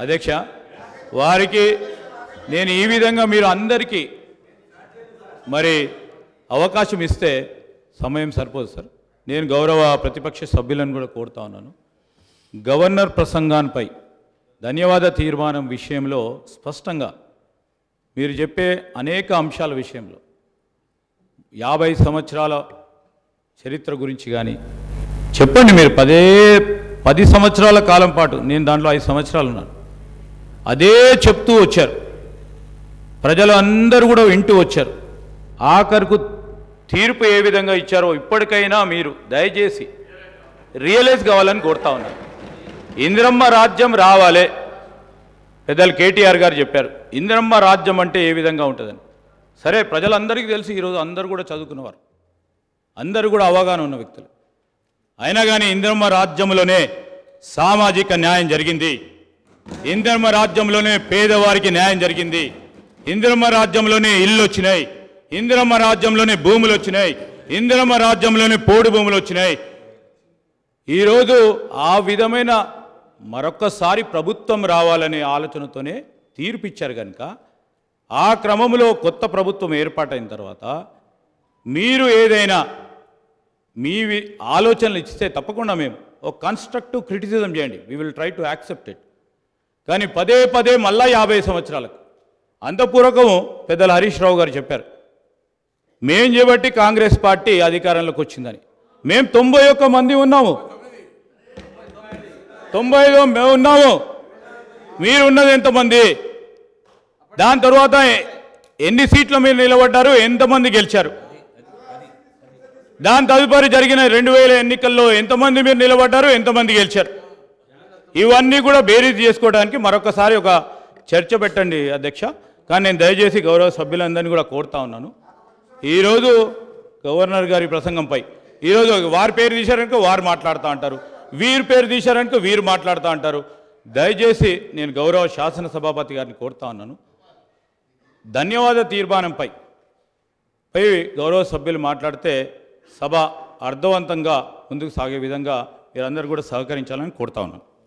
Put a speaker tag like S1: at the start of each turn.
S1: అధ్యక్ష వారికి నేను ఈ విధంగా మీరు అందరికీ మరి అవకాశం ఇస్తే సమయం సరిపోదు సార్. నేను గౌరవ ప్రతిపక్ష సభ్యులను కూడా కోరుతా ఉన్నాను. గవర్నర్ ప్రసంగాన్పై ధన్యవాద తీర్మానం విషయంలో స్పష్టంగా మీరు చెప్పే అనేక అంశాల విషయంలో 50 సంవత్సరాల చరిత్ర గురించి కానీ చెప్పండి. మీరు 10 సంవత్సరాల కాలం పాటు, నేను దాంట్లో 5 సంవత్సరాలు ఉన్నాను, అదే చెప్తూ వచ్చారు. ప్రజలు అందరూ కూడా వింటూ వచ్చారు. ఆఖరుకు తీర్పు ఏ విధంగా ఇచ్చారో ఇప్పటికైనా మీరు దయచేసి రియలైజ్ కావాలని కోరుతా ఉన్నారు. ఇందిరమ్మ రాజ్యం రావాలే. పెద్దలు కేటీఆర్ గారు చెప్పారు ఇందిరమ్మ రాజ్యం అంటే ఏ విధంగా ఉంటుందని. సరే, ప్రజలందరికీ తెలిసి ఈరోజు అందరూ కూడా చదువుకున్నవారు, అందరూ కూడా అవగాహన ఉన్న వ్యక్తులు. అయినా కానీ ఇందిరమ్మ రాజ్యంలోనే సామాజిక న్యాయం జరిగింది, ఇందిరమ్మ రాజ్యంలోనే పేదవారికి న్యాయం జరిగింది, ఇందిరమ్మ రాజ్యంలోనే ఇల్లు వచ్చినాయి, ఇందిరమ్మ రాజ్యంలోనే భూములు వచ్చినాయి, ఇందిరమ్మ రాజ్యంలోనే పోడు భూములు వచ్చినాయి. ఈరోజు ఆ విధమైన మరొక్కసారి ప్రభుత్వం రావాలనే ఆలోచనతోనే తీర్పిచ్చారు కనుక ఆ క్రమంలో కొత్త ప్రభుత్వం ఏర్పాటైన తర్వాత మీరు ఏదైనా మీ ఆలోచనలు ఇస్తే తప్పకుండా మేము ఒక కన్స్ట్రక్టివ్ క్రిటిసిజం చేయండి. We will try to accept it. కానీ పదే మళ్ళా 50 సంవత్సరాలకు అంతపూర్వకం పెద్దలు హరీష్ రావు గారు చెప్పారు మేం చేయబట్టి కాంగ్రెస్ పార్టీ అధికారంలోకి వచ్చిందని. మేము 91 మంది ఉన్నాము, 95 మేము ఉన్నాము, మీరు ఉన్నది ఎంతమంది? దాని తర్వాత ఎన్ని సీట్లు మీరు నిలబడ్డారు, ఎంతమంది గెలిచారు? దాని తదుపరి జరిగిన 2000 ఎన్నికల్లో ఎంతమంది మీరు నిలబడ్డారు, ఎంతమంది గెలిచారు? ఇవన్నీ కూడా బేరీజ్ చేసుకోవడానికి మరొకసారి ఒక చర్చ పెట్టండి అధ్యక్ష. కానీ నేను దయచేసి గౌరవ సభ్యులందరినీ కూడా కోరుతా ఉన్నాను, ఈరోజు గవర్నర్ గారి ప్రసంగంపై ఈరోజు వారి పేరు తీశారనుకో వారు మాట్లాడుతూ అంటారు, వీరి పేరు తీశారనుకో వీరు మాట్లాడుతూ అంటారు. దయచేసి నేను గౌరవ శాసనసభాపతి గారిని కోరుతా ఉన్నాను, ధన్యవాద తీర్మానంపై గౌరవ సభ్యులు మాట్లాడితే సభ అర్థవంతంగా ముందుకు సాగే విధంగా మీరందరూ కూడా సహకరించాలని కోరుతా ఉన్నాను.